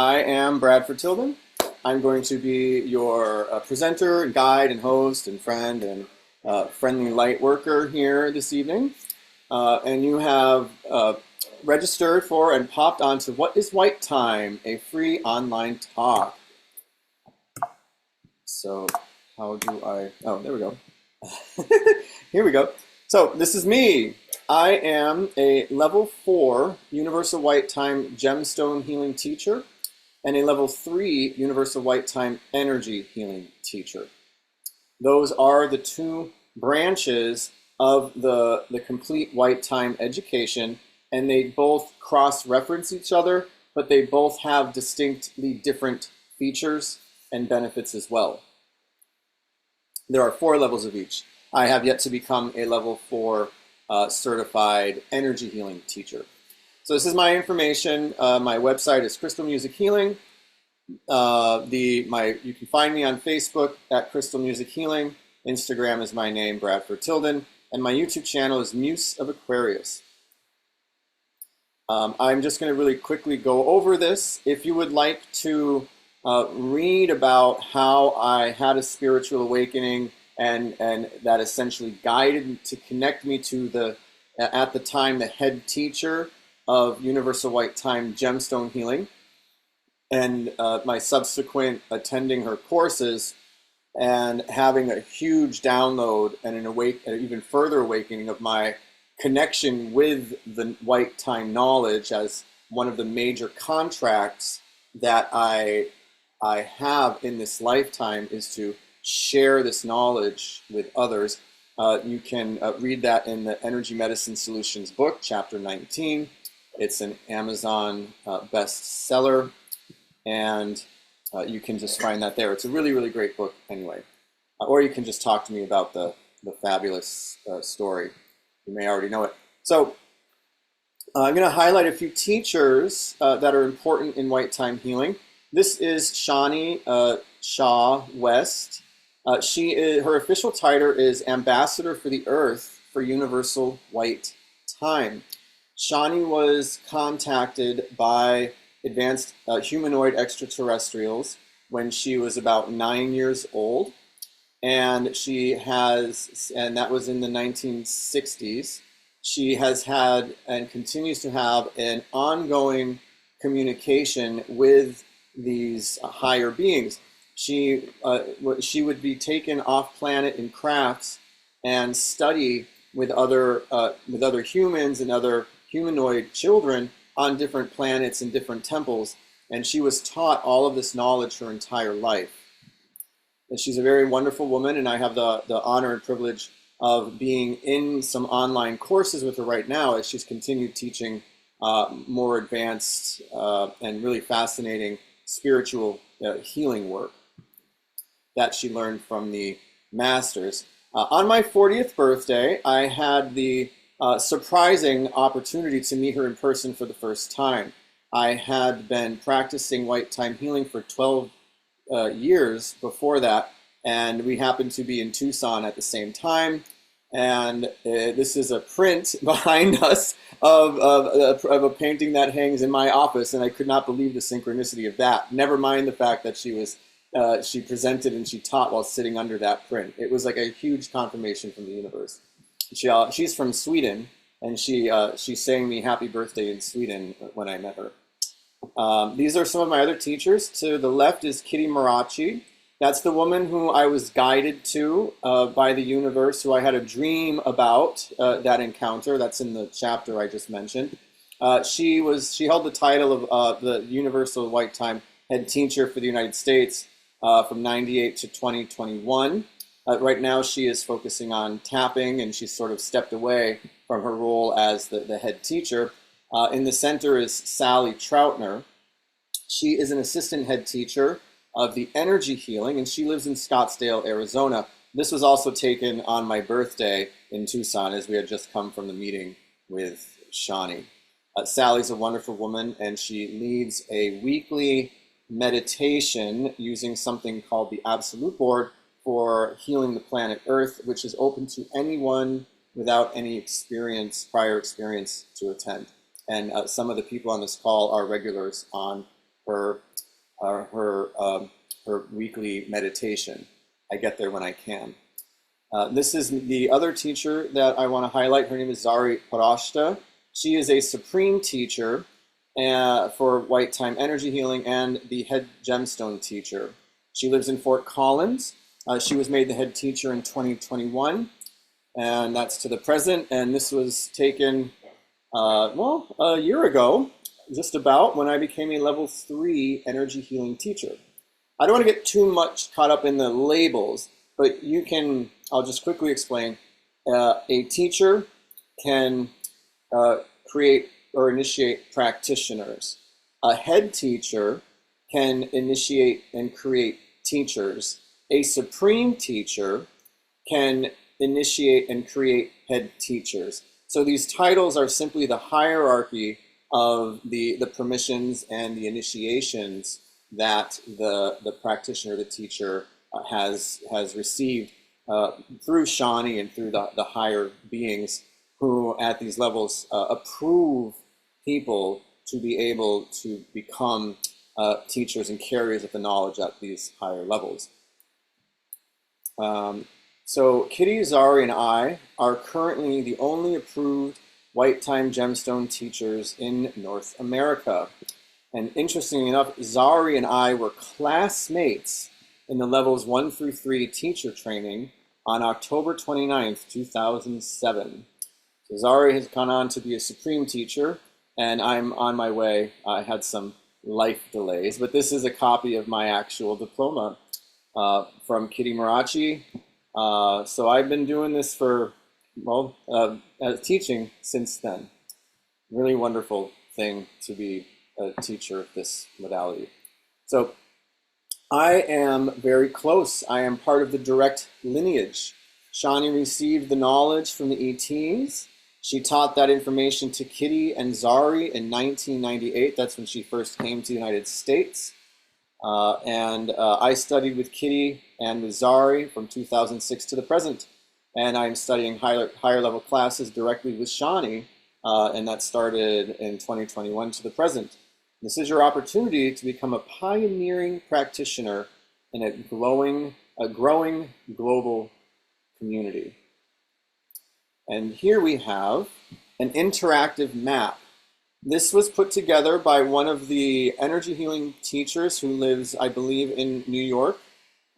I am Bradford Tilden. I'm going to be your presenter, guide, and host, and friend, and friendly light worker here this evening. And you have registered for and popped onto What is White Time, a free online talk. So how do I, oh, there we go. Here we go. So this is me. I am a level 4 Universal White Time Gemstone healing teacher and a level 3 Universal White Time energy healing teacher. Those are the two branches of the complete White Time education, and they both cross-reference each other, but they both have distinctly different features and benefits as well. There are 4 levels of each. I have yet to become a level 4 certified energy healing teacher. So this is my information. My website is Crystal Music Healing. You can find me on Facebook at Crystal Music Healing. Instagram is my name, Bradford Tilden, and my YouTube channel is Muse of Aquarius. I'm just going to really quickly go over this. If you would like to read about how I had a spiritual awakening and that essentially guided to connect me to at the time, the head teacher of Universal White Time Gemstone Healing, and my subsequent attending her courses and having a huge download and an even further awakening of my connection with the White Time knowledge as one of the major contracts that I have in this lifetime is to share this knowledge with others. You can read that in the Energy Medicine Solutions book, chapter 19. It's an Amazon bestseller, and you can just find that there. It's a really, really great book anyway. Or you can just talk to me about the fabulous story. You may already know it. So I'm going to highlight a few teachers that are important in White Time healing. This is Shani Shah West. Her official title is Ambassador for the Earth for Universal White Time. Shani was contacted by advanced humanoid extraterrestrials when she was about 9 years old, and that was in the 1960s. She has had and continues to have an ongoing communication with these higher beings. She would be taken off planet in crafts and study with other humans and other humanoid children on different planets and different temples, and she was taught all of this knowledge her entire life. And she's a very wonderful woman, and I have the honor and privilege of being in some online courses with her right now as she's continued teaching more advanced and really fascinating spiritual healing work that she learned from the masters. On my 40th birthday, I had the surprising opportunity to meet her in person for the first time. I had been practicing White Time healing for 12 years before that, and we happened to be in Tucson at the same time. And this is a print behind us of a painting that hangs in my office, and I could not believe the synchronicity of that. Never mind the fact that she presented and she taught while sitting under that print. It was like a huge confirmation from the universe. She's from Sweden, and she sang me happy birthday in Sweden when I met her. These are some of my other teachers. To the left is Kitty Marachi. That's the woman who I was guided to by the universe, who I had a dream about that encounter. That's in the chapter I just mentioned. She held the title of the Universal White Time head teacher for the United States from 98 to 2021. Right now she is focusing on tapping, and she's sort of stepped away from her role as the head teacher. In the center is Sally Troutner. She is an assistant head teacher of the energy healing, and she lives in Scottsdale, Arizona. This was also taken on my birthday in Tucson, as we had just come from the meeting with Shani. Sally's a wonderful woman, and she leads a weekly meditation using something called the Absolute Board for healing the planet Earth, which is open to anyone without any prior experience to attend. And some of the people on this call are regulars on her weekly meditation. I get there when I can. This is the other teacher that I want to highlight. Her name is Zari Parashta. She is a supreme teacher for White Time Energy Healing and the head Gemstone teacher. She lives in Fort Collins. She was made the head teacher in 2021, and that's to the present. And this was taken, a year ago, just about, when I became a level 3 energy healing teacher. I don't want to get too much caught up in the labels, but you can, I'll just quickly explain. A teacher can create or initiate practitioners. A head teacher can initiate and create teachers. A supreme teacher can initiate and create head teachers. So these titles are simply the hierarchy of the permissions and the initiations that the practitioner, the teacher, has received through Shani and through the higher beings who at these levels approve people to be able to become teachers and carriers of the knowledge at these higher levels. So Kitty, Zari, and I are currently the only approved White Time Gemstone teachers in North America. And interestingly enough, Zari and I were classmates in the levels 1 through 3 teacher training on October 29th, 2007. So Zari has gone on to be a supreme teacher, and I'm on my way. I had some life delays, but this is a copy of my actual diploma from Kitty Marachi. So I've been doing this for, teaching since then. Really wonderful thing to be a teacher of this modality. So I am very close. I am part of the direct lineage. Shani received the knowledge from the ETs. She taught that information to Kitty and Zari in 1998. That's when she first came to the United States. I studied with Kitty and with Zari from 2006 to the present. And I'm studying higher level classes directly with Shani, and that started in 2021 to the present. This is your opportunity to become a pioneering practitioner in a growing global community. And here we have an interactive map. This was put together by one of the energy healing teachers who lives, I believe, in New York,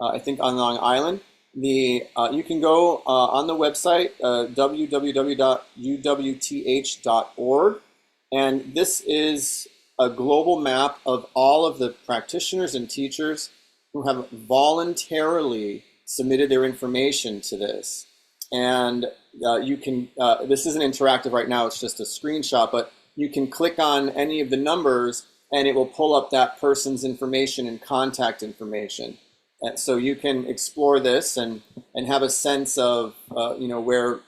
I think on Long Island. You can go on the website, www.uwth.org, and this is a global map of all of the practitioners and teachers who have voluntarily submitted their information to this. And you can, this isn't interactive right now, it's just a screenshot, but you can click on any of the numbers and it will pull up that person's information and contact information. And so you can explore this and have a sense of where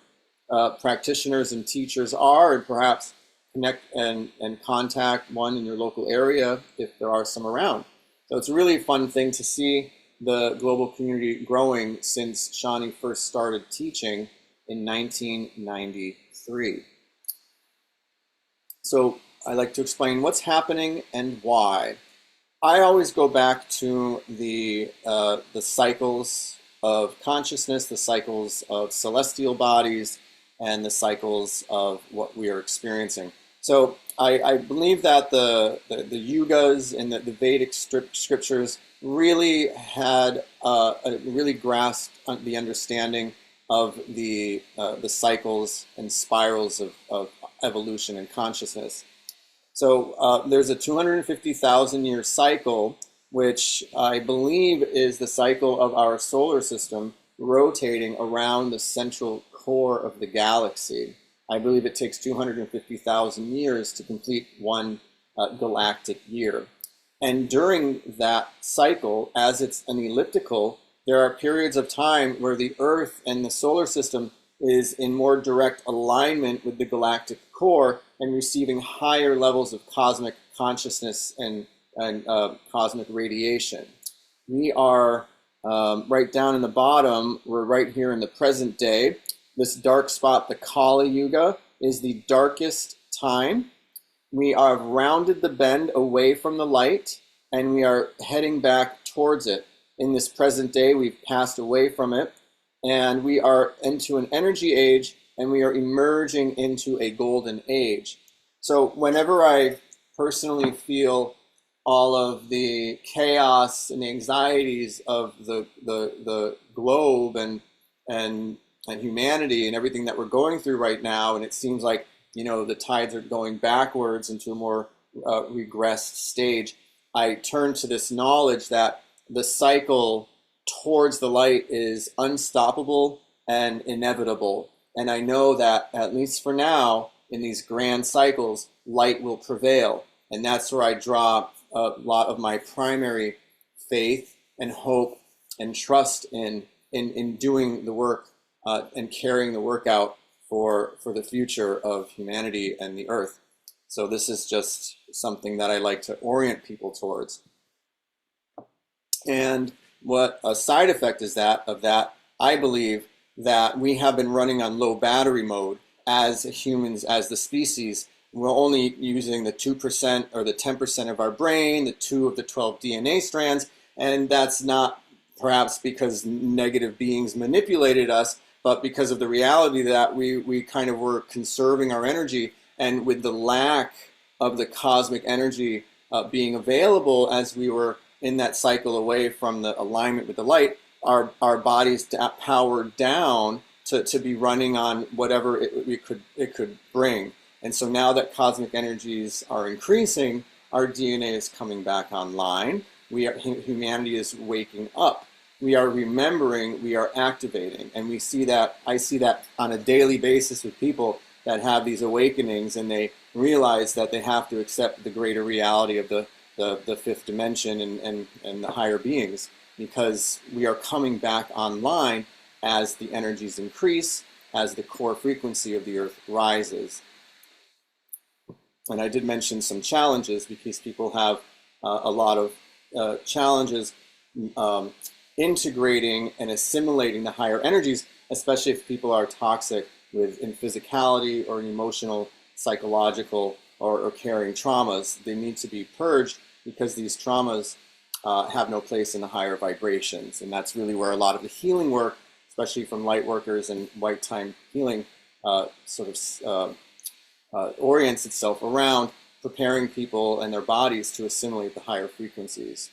practitioners and teachers are, and perhaps connect and contact one in your local area if there are some around. So it's a really fun thing to see the global community growing since Shani first started teaching in 1993. So I like to explain what's happening and why. I always go back to the cycles of consciousness, the cycles of celestial bodies, and the cycles of what we are experiencing. So I believe that the yugas and the Vedic scriptures really had really grasped the understanding of the cycles and spirals of evolution and consciousness. So there's a 250,000 year cycle, which I believe is the cycle of our solar system rotating around the central core of the galaxy. I believe it takes 250,000 years to complete one galactic year. And during that cycle, as it's an elliptical, there are periods of time where the Earth and the solar system is in more direct alignment with the galactic core and receiving higher levels of cosmic consciousness and cosmic radiation. We are right down in the bottom, we're right here in the present day. This dark spot, the Kali Yuga, is the darkest time. We have rounded the bend away from the light, and we are heading back towards it. in this present day. We've passed away from it, and we are into an energy age, and we are emerging into a golden age. So whenever I personally feel all of the chaos and anxieties of the globe and humanity and everything that we're going through right now, and it seems like, you know, the tides are going backwards into a more regressed stage, I turn to this knowledge that the cycle towards the light is unstoppable and inevitable. And I know that, at least for now, in these grand cycles, light will prevail. And that's where I draw a lot of my primary faith and hope and trust in doing the work and carrying the work out for the future of humanity and the earth. So this is just something that I like to orient people towards. And what a side effect is of that, I believe that we have been running on low battery mode as humans, as the species. We're only using the 2% or the 10% of our brain, the 2 of the 12 DNA strands, and that's not perhaps because negative beings manipulated us, but because of the reality that we kind of were conserving our energy, and with the lack of the cosmic energy being available as we were in that cycle away from the alignment with the light, our bodies powered down to be running on whatever it could bring. And so now that cosmic energies are increasing, our DNA is coming back online. Humanity is waking up. We are remembering, we are activating. And we see that, I see that on a daily basis with people that have these awakenings, and they realize that they have to accept the greater reality of the fifth dimension and the higher beings, because we are coming back online as the energies increase, as the core frequency of the earth rises. And I did mention some challenges, because people have a lot of challenges integrating and assimilating the higher energies, especially if people are toxic in physicality or in emotional, psychological, or carrying traumas. They need to be purged, because these traumas have no place in the higher vibrations. And that's really where a lot of the healing work, especially from light workers and white time healing, orients itself around preparing people and their bodies to assimilate the higher frequencies.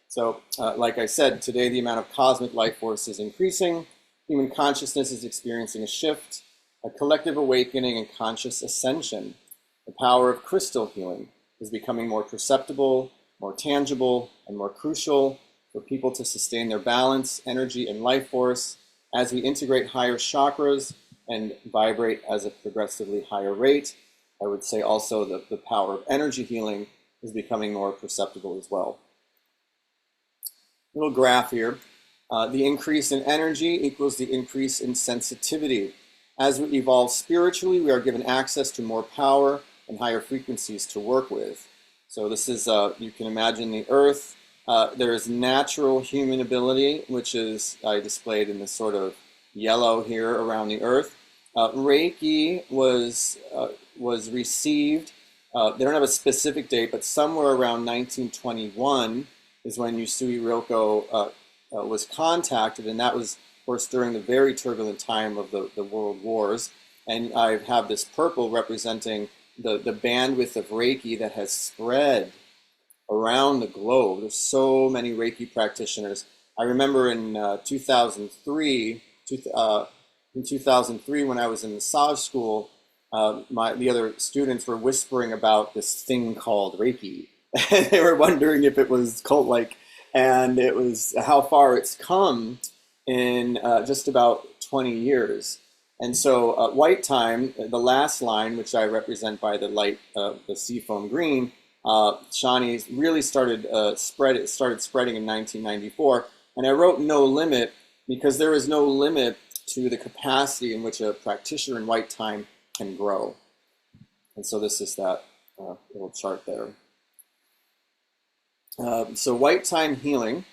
So, like I said, today the amount of cosmic life force is increasing. Human consciousness is experiencing a shift, a collective awakening and conscious ascension. The power of crystal healing is becoming more perceptible, more tangible, and more crucial for people to sustain their balance, energy, and life force as we integrate higher chakras and vibrate as a progressively higher rate. I would say also that the power of energy healing is becoming more perceptible as well. Little graph here. The increase in energy equals the increase in sensitivity. As we evolve spiritually, we are given access to more power and higher frequencies to work with. So this is, you can imagine the earth. There is natural human ability, which is displayed in this sort of yellow here around the earth. Reiki was received, they don't have a specific date, but somewhere around 1921 is when Yusui Ryoko was contacted, and that was, of course, during the very turbulent time of the world wars. And I have this purple representing the bandwidth of Reiki that has spread around the globe. There's so many Reiki practitioners. I remember in 2003 when I was in massage school, the other students were whispering about this thing called Reiki. And they were wondering if it was cult-like, and it was how far it's come in just about 20 years. And so white time, the last line, which I represent by the light, the seafoam green, Shani really started spreading in 1994. And I wrote no limit because there is no limit to the capacity in which a practitioner in white time can grow. And so this is that little chart there. So white time healing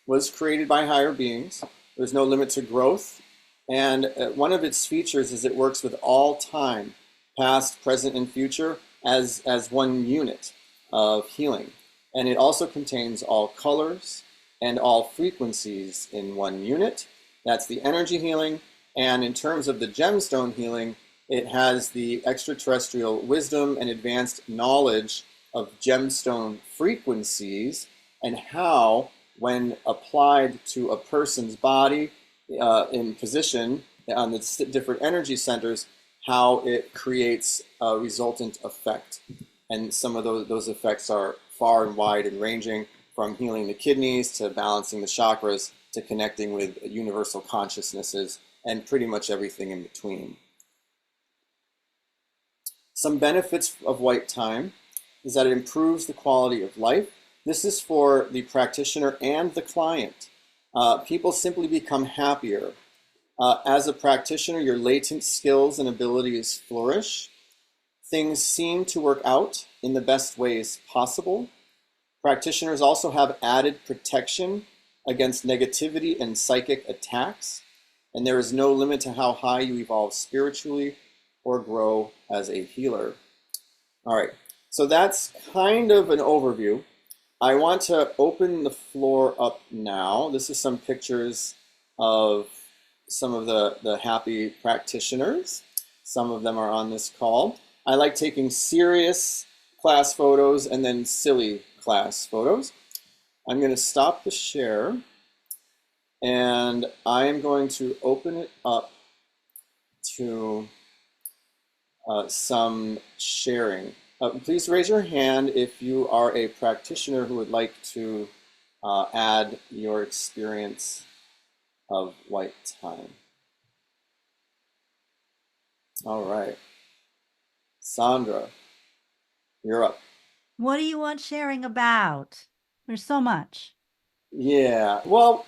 was created by higher beings. There's no limit to growth. And one of its features is it works with all time, past, present, and future, as one unit of healing. And it also contains all colors and all frequencies in one unit. That's the energy healing. And in terms of the gemstone healing, it has the extraterrestrial wisdom and advanced knowledge of gemstone frequencies and how, when applied to a person's body in position on the different energy centers, how it creates a resultant effect. And some of those effects are far and wide and ranging, from healing the kidneys to balancing the chakras to connecting with universal consciousnesses and pretty much everything in between. Some benefits of white time is that it improves the quality of life. This is for the practitioner and the client. People simply become happier. As a practitioner, your latent skills and abilities flourish. Things seem to work out in the best ways possible. Practitioners also have added protection against negativity and psychic attacks, and there is no limit to how high you evolve spiritually or grow as a healer. All right, so that's kind of an overview. I want to open the floor up now. This is some pictures of some of the happy practitioners. Some of them are on this call. I like taking serious class photos and then silly class photos. I'm going to stop the share and I am going to open it up to some sharing. Please raise your hand if you are a practitioner who would like to add your experience of white time. All right. Sandra, you're up. What do you want sharing about? There's so much. Yeah, well,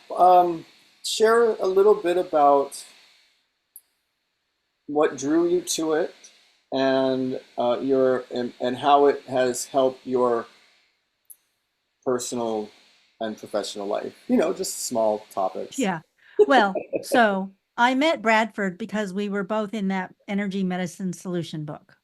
share a little bit about what drew you to it and and how it has helped your personal and professional life. You know, just small topics. Yeah. Well, so I met Bradford because we were both in that energy medicine solution book.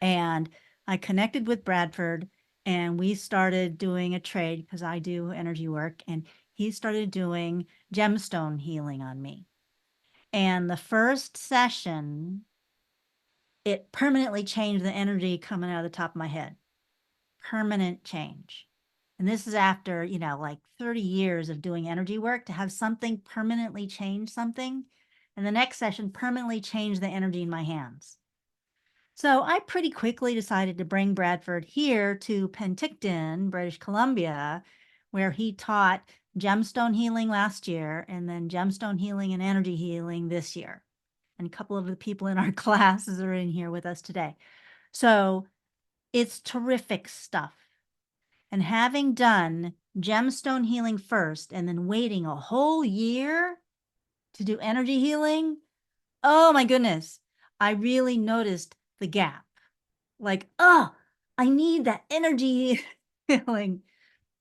And I connected with Bradford and we started doing a trade because I do energy work and he started doing gemstone healing on me. And the first session, it permanently changed the energy coming out of the top of my head. Permanent change. And this is after, like 30 years of doing energy work, to have something permanently change something. And the next session permanently changed the energy in my hands. So I pretty quickly decided to bring Bradford here to Penticton, British Columbia, where he taught gemstone healing last year and then gemstone healing and energy healing this year. And a couple of the people in our classes are in here with us today. So it's terrific stuff. And having done gemstone healing first and then waiting a whole year to do energy healing, oh my goodness, I really noticed the gap. Like, oh, I need that energy healing.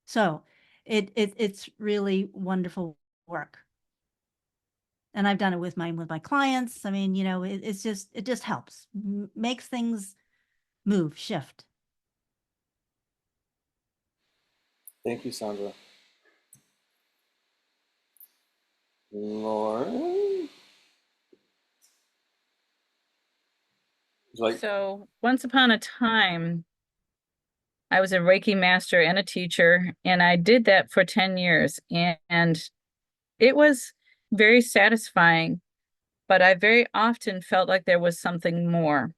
So it's really wonderful work. And I've done it with my clients. I mean, it just helps, makes things move, shift. Thank you, Sandra. Lauren? So once upon a time, I was a Reiki master and a teacher, and I did that for 10 years. And it was very satisfying, but I very often felt like there was something more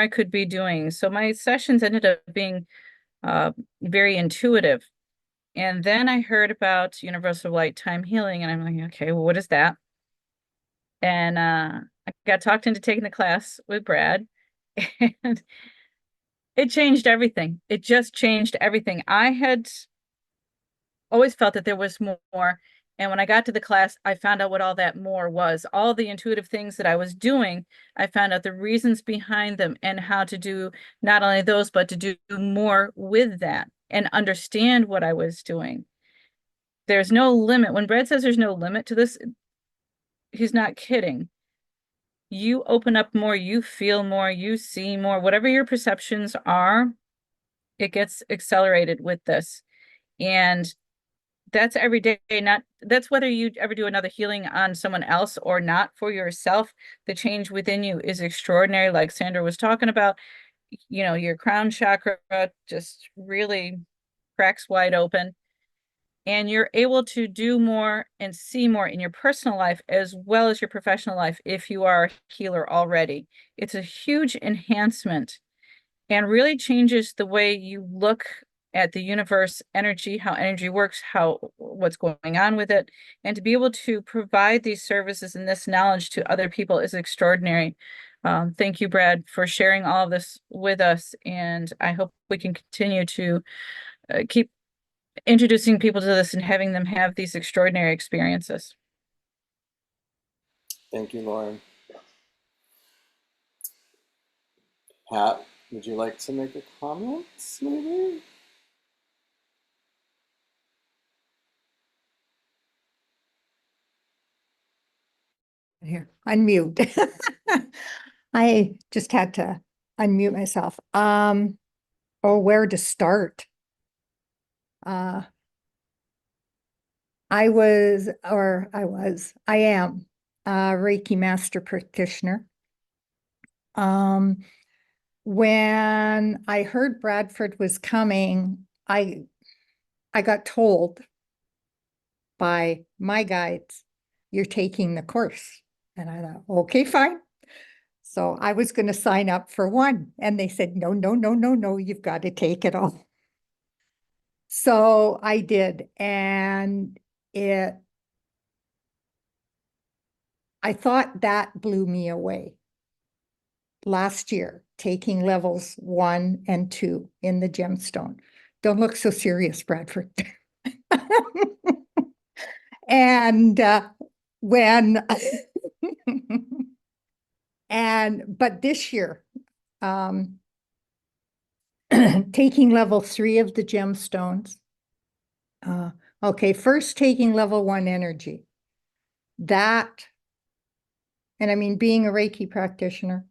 I could be doing. So my sessions ended up being very intuitive. And then I heard about universal light time healing, and I'm like, okay, well, what is that? And I got talked into taking the class with Brad, and it changed everything. It just changed everything. I had always felt that there was more. And when I got to the class, I found out what all that more was. All the intuitive things that I was doing, I found out the reasons behind them and how to do not only those, but to do more with that and understand what I was doing. There's no limit. When Brad says there's no limit to this, he's not kidding. You open up more, you feel more, you see more, whatever your perceptions are, it gets accelerated with this. And that's every day, not that's whether you ever do another healing on someone else or not. For yourself, the change within you is extraordinary. Like Sandra was talking about, you know, your crown chakra just really cracks wide open, and you're able to do more and see more in your personal life as well as your professional life if you are a healer already. It's a huge enhancement and really changes the way you look at the universe, energy, how energy works, how what's going on with it. And to be able to provide these services and this knowledge to other people is extraordinary. Thank you, Brad, for sharing all of this with us. And I hope we can continue to keep introducing people to this and having them have these extraordinary experiences. Thank you, Lauren. Pat, would you like to make a comment, maybe? Here, unmute. I just had to unmute myself. Where to start? I am a Reiki master practitioner. When I heard Bradford was coming, I got told by my guides, you're taking the course. And I thought, okay, fine. So I was going to sign up for one. And they said, no, no, no, no, no, you've got to take it all. So I did. And I thought that blew me away. Last year, taking levels 1 and 2 in the Gemstone. Don't look so serious, Bradford. And but this year, taking level 3 of the Gemstones. Okay, first taking level 1 energy. That, and I mean, being a Reiki practitioner,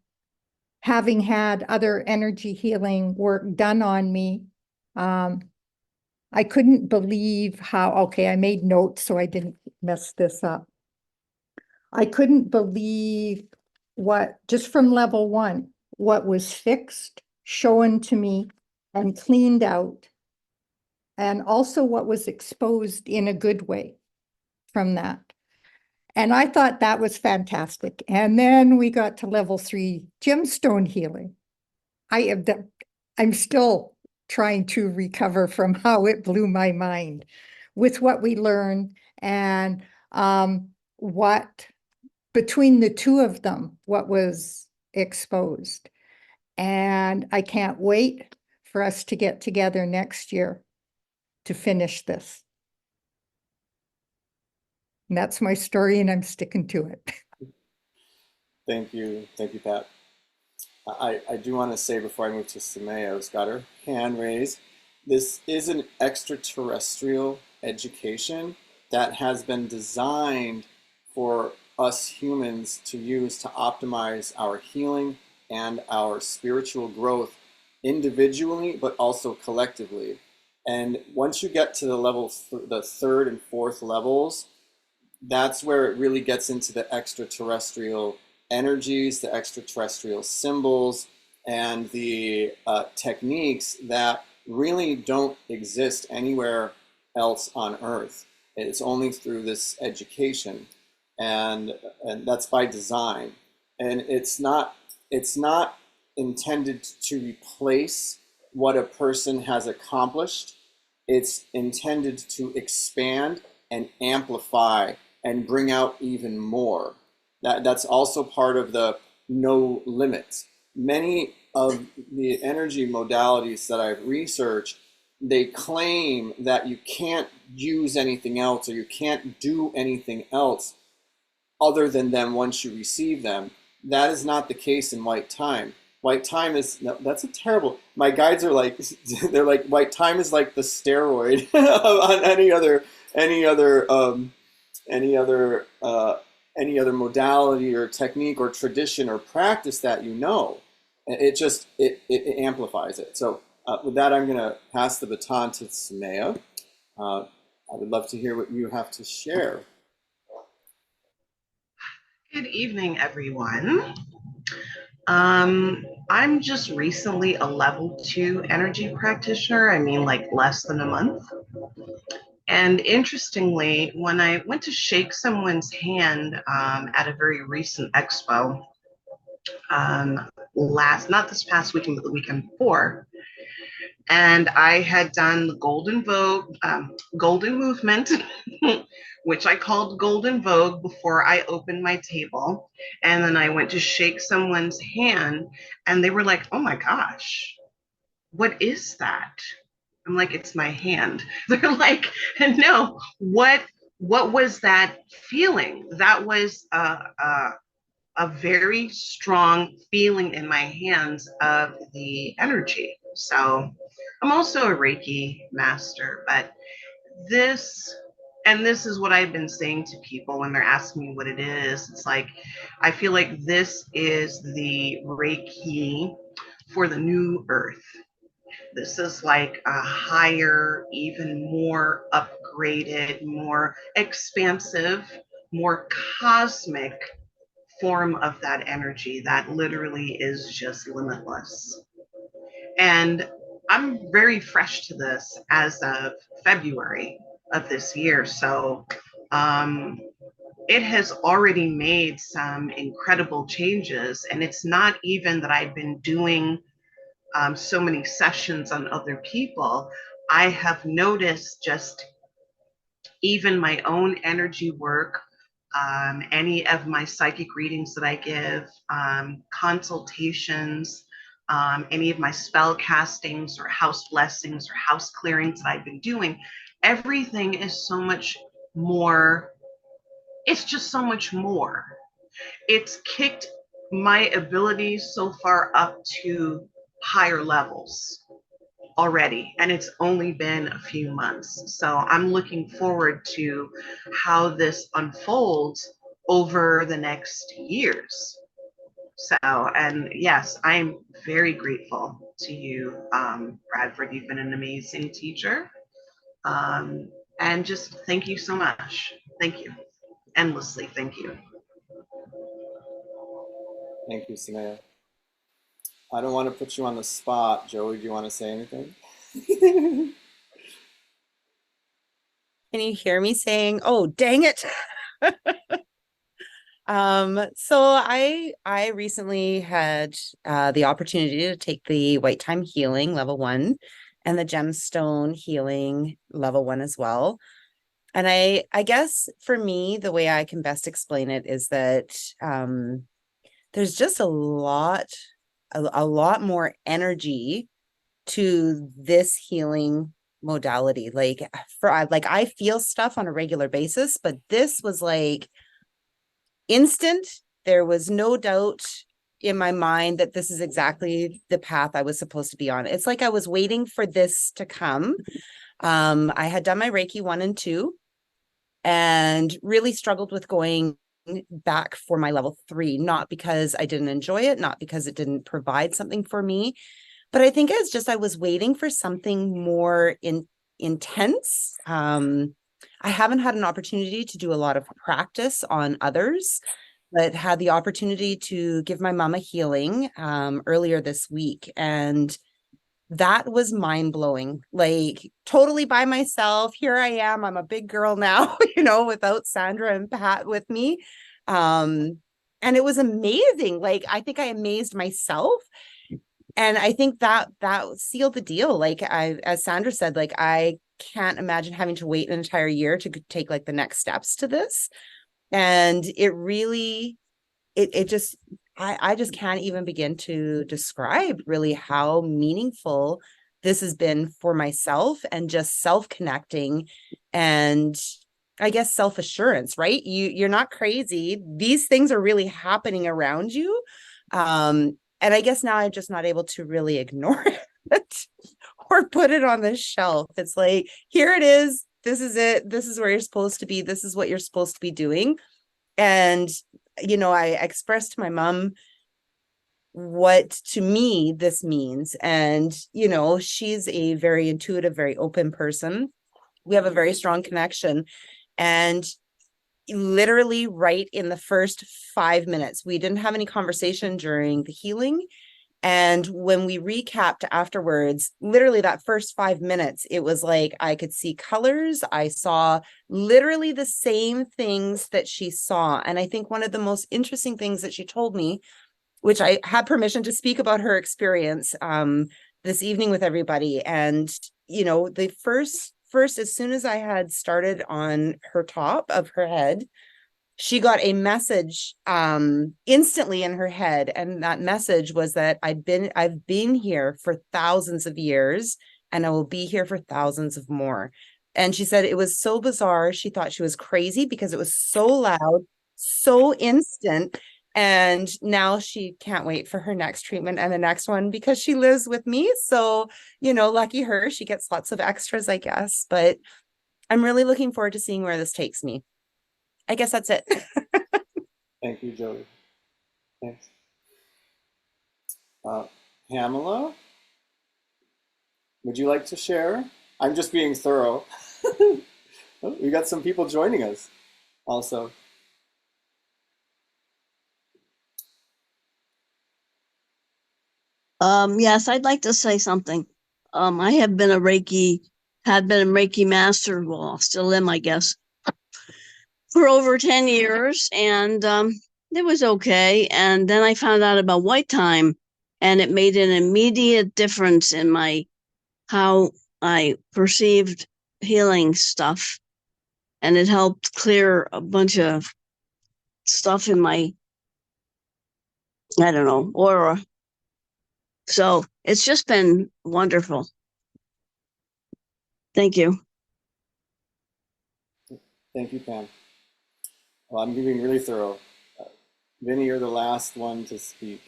having had other energy healing work done on me, I couldn't believe how, okay, I made notes so I didn't mess this up. I couldn't believe just from level 1, what was fixed, shown to me, and cleaned out, and also what was exposed in a good way from that. And I thought that was fantastic. And then we got to level 3 gemstone healing. I'm still trying to recover from how it blew my mind with what we learned and what between the two of them, what was exposed. And I can't wait for us to get together next year to finish this. And that's my story, and I'm sticking to it. Thank you, Pat. I do want to say before I move to Samaya, who's got her hand raised, this is an extraterrestrial education that has been designed for us humans to use to optimize our healing and our spiritual growth individually, but also collectively. And once you get to the level, the 3rd and 4th levels, that's where it really gets into the extraterrestrial energies, the extraterrestrial symbols, and the techniques that really don't exist anywhere else on Earth. It's only through this education, and that's by design. And it's not intended to replace what a person has accomplished. It's intended to expand and amplify and bring out even more. That's also part of the no limits. Many of the energy modalities that I've researched, they claim that you can't use anything else or you can't do anything else other than them once you receive them. That is not the case in white time. White time is, no, that's a terrible, my guides are like, they're like, white time is like the steroid on any other modality or technique or tradition or practice that you know. It amplifies it. So with that, I'm going to pass the baton to Samaya. I would love to hear what you have to share. Good evening, everyone. I'm just recently a level 2 energy practitioner. I mean, like less than a month. And interestingly, when I went to shake someone's hand at a very recent expo, not this past weekend, but the weekend before, and I had done the golden movement, which I called Golden Vogue before I opened my table. And then I went to shake someone's hand and they were like, oh my gosh, what is that? I'm like, it's my hand. They're like, no, what was that feeling? That was a very strong feeling in my hands of the energy. So I'm also a Reiki master, but this is what I've been saying to people when they're asking me what it is. It's like, I feel like this is the Reiki for the new earth. This is like a higher, even more upgraded, more expansive, more cosmic form of that energy that literally is just limitless. And I'm very fresh to this as of February of this year. So it has already made some incredible changes. And it's not even that I've been doing so many sessions on other people. I have noticed just even my own energy work, any of my psychic readings that I give, consultations, any of my spell castings or house blessings or house clearings that I've been doing, everything is so much more. It's just so much more. It's kicked my abilities so far up to higher levels already, and it's only been a few months. So I'm looking forward to how this unfolds over the next years. So, and yes, I'm very grateful to you, Bradford. You've been an amazing teacher. And just thank you so much. Thank you. Endlessly. Thank you. Thank you, Samaya. I don't want to put you on the spot. Joey, do you want to say anything? Can you hear me saying, oh, dang it? So I recently had the opportunity to take the White Time Healing level 1 and the Gemstone Healing level 1 as well. And I guess for me, the way I can best explain it is that there's just a lot more energy to this healing modality. Like I feel stuff on a regular basis, but this was like instant. There was no doubt in my mind that this is exactly the path I was supposed to be on. It's like I was waiting for this to come. I had done my Reiki 1 and 2 and really struggled with going back for my level 3, not because I didn't enjoy it, not because it didn't provide something for me, but I think it's just I was waiting for something more intense. I haven't had an opportunity to do a lot of practice on others, but had the opportunity to give my mom a healing earlier this week. And that was mind-blowing, like totally by myself. Here I am. I'm a big girl now, without Sandra and Pat with me. And it was amazing. Like, I think I amazed myself. And I think that sealed the deal. Like as Sandra said, like, I can't imagine having to wait an entire year to take like the next steps to this. And it really, I just can't even begin to describe really how meaningful this has been for myself, and just self-connecting and I guess self-assurance, right? You're not crazy. These things are really happening around you. And I guess now I'm just not able to really ignore it or put it on the shelf. It's like, here it is. This is it. This is where you're supposed to be. This is what you're supposed to be doing. And, I expressed to my mom what to me this means. And, she's a very intuitive, very open person. we have a very strong connection. And literally right in the first 5 minutes, we didn't have any conversation during the healing. And when we recapped afterwards, literally that first 5 minutes, it was like I could see colors. I saw literally the same things that she saw. And I think one of the most interesting things that she told me, which I had permission to speak about her experience this evening with everybody. And, you know, the first, as soon as I had started on her top of her head, she got a message instantly in her head. And that message was that I've been here for thousands of years, and I will be here for thousands of more. And she said it was so bizarre. She thought she was crazy because it was so loud, so instant. And now she can't wait for her next treatment and the next one because she lives with me. So, you know, lucky her, she gets lots of extras, I guess. But I'm really looking forward to seeing where this takes me. I guess that's it. Thank you, Joey. Thanks. Pamela, would you like to share? I'm just being thorough. Oh, we got some people joining us also. Yes, I'd like to say something. I have been a Reiki master, well, still am, I guess, for over 10 years, and it was okay. And then I found out about white time, and it made an immediate difference in how I perceived healing stuff, and it helped clear a bunch of stuff in my, I don't know, aura. So it's just been wonderful. Thank you. Thank you, Pam. Well, I'm being really thorough. Vinny, you're the last one to speak.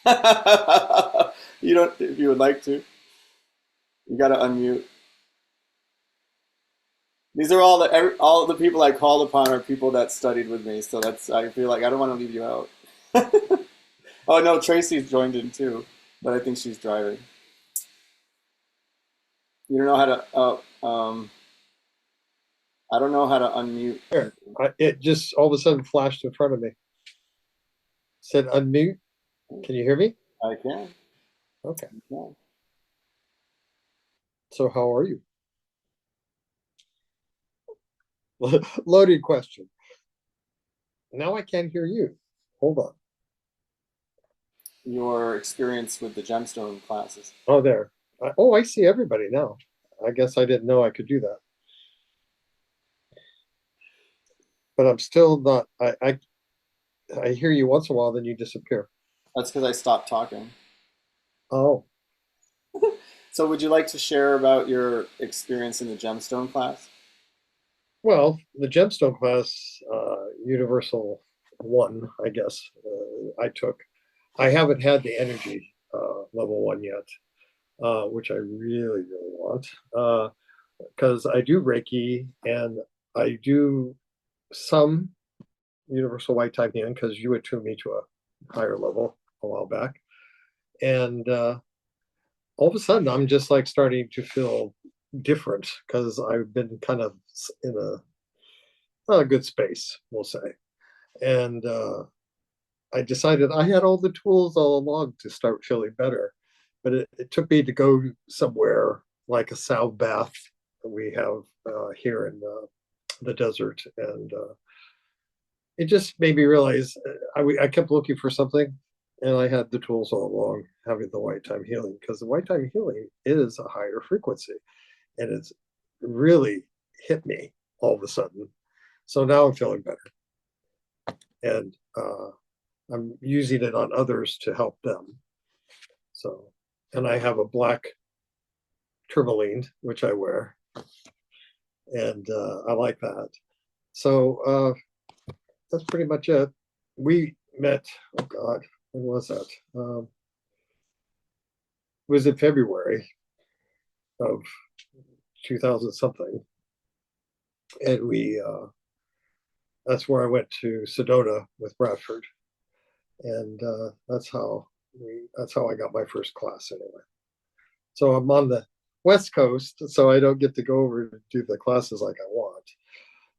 You don't, if you would like to. You got to unmute. These are all the people I called upon are people that studied with me, so I feel like I don't want to leave you out. Oh no, Tracy's joined in too, but I think she's driving. You don't know how to. I don't know how to unmute. Here, it just all of a sudden flashed in front of me. Said unmute. Can you hear me? I can. Okay. I can. So how are you? Loaded question. Now I can't hear you. Hold on. Your experience with the Gemstone classes. Oh, there. Oh, I see everybody now. I guess I didn't know I could do that. But I'm still not. I hear you once in a while, then you disappear. That's because I stopped talking. Oh. So would you like to share about your experience in the Gemstone class? Well, the Gemstone class, Universal 1, I guess, I took. I haven't had the energy level 1 yet, which I really, really want, because I do Reiki and I do some Universal White Type healing because you attuned me to a higher level a while back. And all of a sudden, I'm just like starting to feel different because I've been kind of in a good space, we'll say. And I decided I had all the tools all along to start feeling better. But it took me to go somewhere like a sound bath that we have here in the desert. And it just made me realize I kept looking for something. And I had the tools all along, having the white time healing, because the white time healing is a higher frequency. And it's really hit me all of a sudden. So now I'm feeling better. And I'm using it on others to help them. So, and I have a black tourmaline, which I wear. And I like that. So that's pretty much it. We met, oh God, when was that? It was in February of 2000 something. And that's where I went to Sedona with Bradford. And that's how I got my first class anyway. So I'm on the West Coast, so I don't get to go over to do the classes like I want.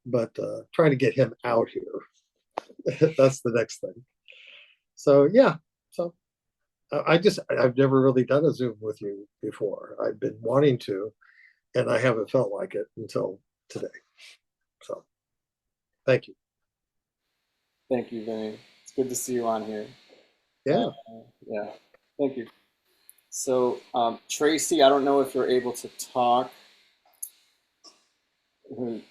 But trying to get him out here, that's the next thing. So yeah, so I've never really done a Zoom with you before. I've been wanting to, and I haven't felt like it until today. So thank you. Thank you, Vinny. It's good to see you on here. Yeah. Yeah, thank you. So Tracy, I don't know if you're able to talk. I'm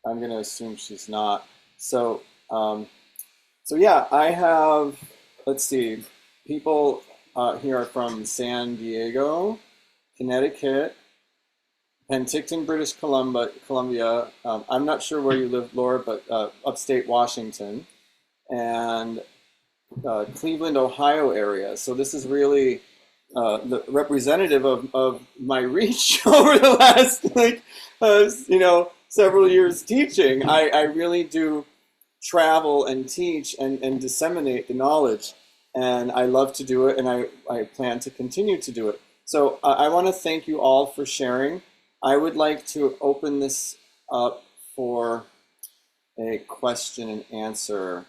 going to assume she's not. So, so yeah, I have, let's see, people here are from San Diego, Connecticut, Penticton, British Columbia. I'm not sure where you live, Laura, but upstate Washington, and Cleveland, Ohio area. So this is really the representative of my reach over the last, like, you know, several years teaching. I really do travel and teach and disseminate the knowledge, and I love to do it, and I plan to continue to do it. So I want to thank you all for sharing. I would like to open this up for a question and answer.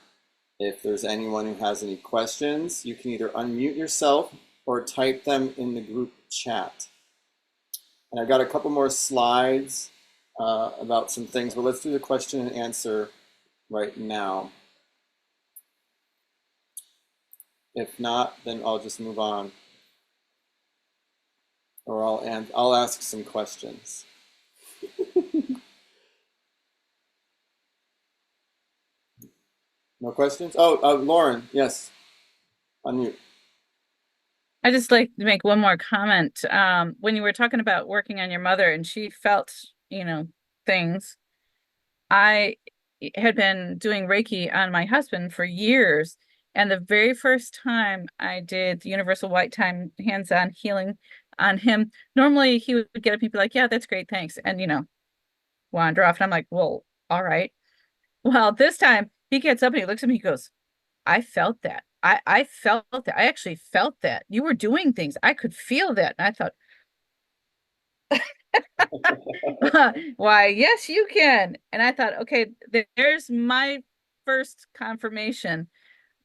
If there's anyone who has any questions, you can either unmute yourself or type them in the group chat. And I've got a couple more slides about some things, but let's do the question and answer right now. If not, then I'll just move on, or I'll ask some questions. No questions? Oh, Lauren, yes, unmute. I just like to make one more comment. When you were talking about working on your mother and she felt, you know, things, I had been doing Reiki on my husband for years. And the very first time I did the universal white time hands-on healing on him, normally he would get up and be like, yeah, that's great, thanks. And, you know, wander off. And I'm like, well, all right. Well, this time he gets up and he looks at me, he goes, I felt that. I felt that. I actually felt that. You were doing things. I could feel that. And I thought, why, yes, you can. And I thought, okay, there's my first confirmation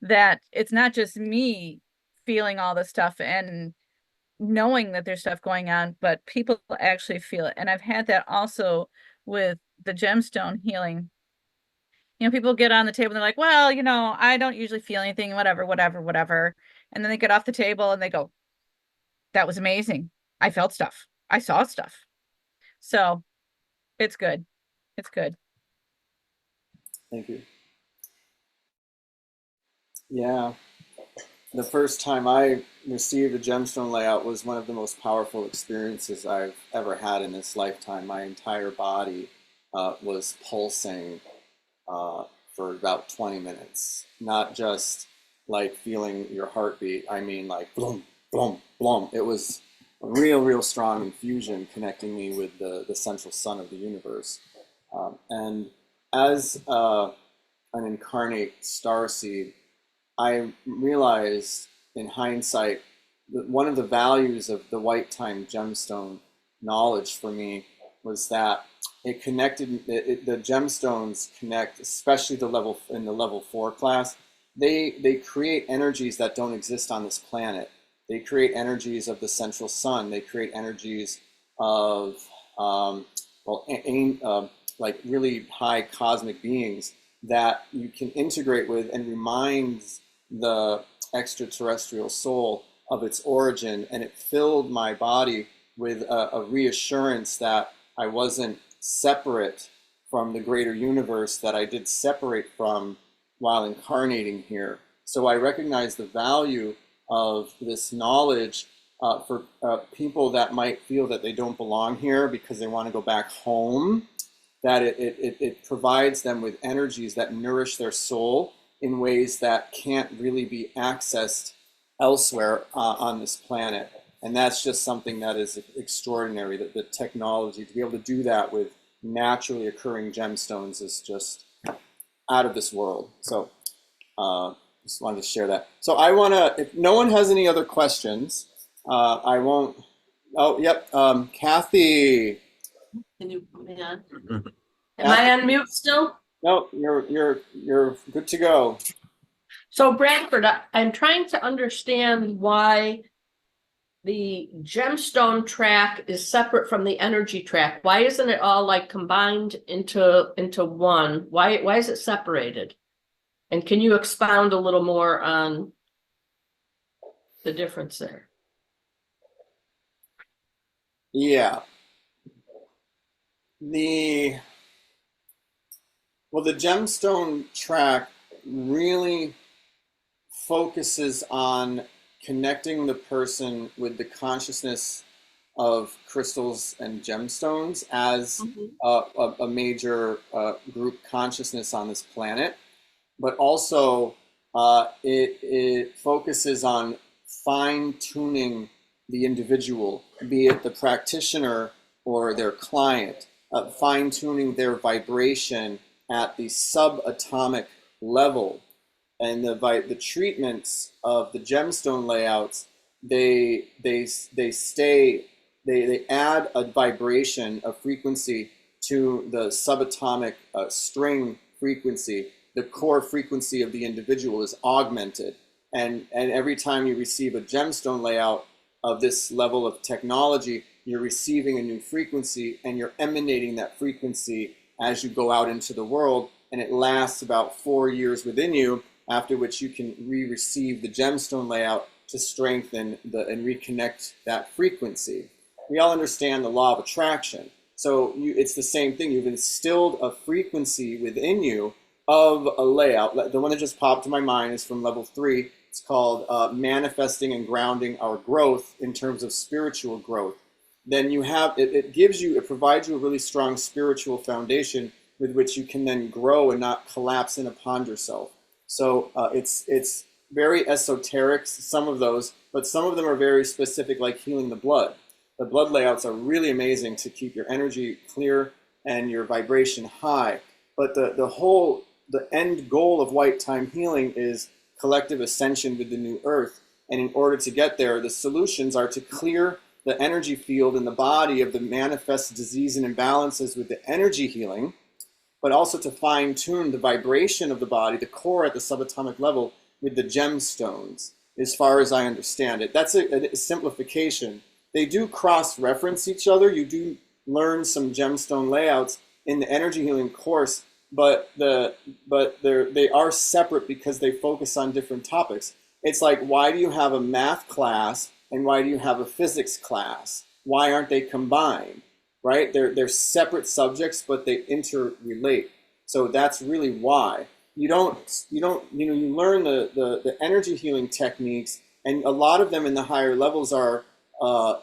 that it's not just me feeling all this stuff and knowing that there's stuff going on, but people actually feel it. And I've had that also with the gemstone healing. You know, people get on the table and they're like, well, you know, I don't usually feel anything, whatever. And then they get off the table and they go, that was amazing. I felt stuff. I saw stuff. So it's good. It's good. Thank you. Yeah. The first time I received a gemstone layout was one of the most powerful experiences I've ever had in this lifetime. My entire body was pulsing for about 20 minutes. Not just like feeling your heartbeat. I mean like boom, boom, boom. It was a real strong infusion connecting me with the central sun of the universe. And as an incarnate starseed, I realized in hindsight that one of the values of the white time gemstone knowledge for me was that it connected, the gemstones connect, especially the level 4 class, they create energies that don't exist on this planet. They create energies of the central sun. They create energies of like really high cosmic beings that you can integrate with and reminds the extraterrestrial soul of its origin. And it filled my body with a reassurance that I wasn't separate from the greater universe that I did separate from while incarnating here. So I recognize the value of this knowledge for people that might feel that they don't belong here because they want to go back home, that it provides them with energies that nourish their soul in ways that can't really be accessed elsewhere on this planet. And that's just something that is extraordinary, that the technology to be able to do that with naturally occurring gemstones is just out of this world. So just wanted to share that. So I want to, if no one has any other questions, I won't Oh, yep. Kathy. Can you put me on? Am I on mute still? No, you're good to go. So Bradford, I'm trying to understand why the gemstone track is separate from the energy track. Why isn't it all like combined into one? Why is it separated? And can you expound a little more on the difference there? Yeah. Well, the gemstone track really focuses on connecting the person with the consciousness of crystals and gemstones as a major group consciousness on this planet, but also it focuses on fine-tuning the individual, be it the practitioner or their client, fine-tuning their vibration at the subatomic level. And the treatments of the gemstone layouts, they add a vibration, a frequency to the subatomic string frequency. The core frequency of the individual is augmented, and every time you receive a gemstone layout of this level of technology, you're receiving a new frequency, and you're emanating that frequency as you go out into the world, and it lasts about 4 years within you, after which you can receive the gemstone layout to strengthen and reconnect that frequency. We all understand the law of attraction. So it's the same thing. You've instilled a frequency within you of a layout. The one that just popped to my mind is from level 3. It's called manifesting and grounding our growth in terms of spiritual growth. Then you have, it provides you a really strong spiritual foundation with which you can then grow and not collapse in upon yourself. So it's very esoteric, some of those, but some of them are very specific, like healing the blood. The blood layouts are really amazing to keep your energy clear and your vibration high. But the end goal of white time healing is collective ascension with the new earth. And in order to get there, the solutions are to clear the energy field in the body of the manifest disease and imbalances with the energy healing, but also to fine-tune the vibration of the body, the core at the subatomic level, with the gemstones, as far as I understand it. That's a simplification. They do cross-reference each other. You do learn some gemstone layouts in the energy healing course, but they are separate because they focus on different topics. It's like, why do you have a math class and why do you have a physics class? Why aren't they combined? Right? They're separate subjects, but they interrelate. So that's really why. You learn the energy healing techniques, and a lot of them in the higher levels are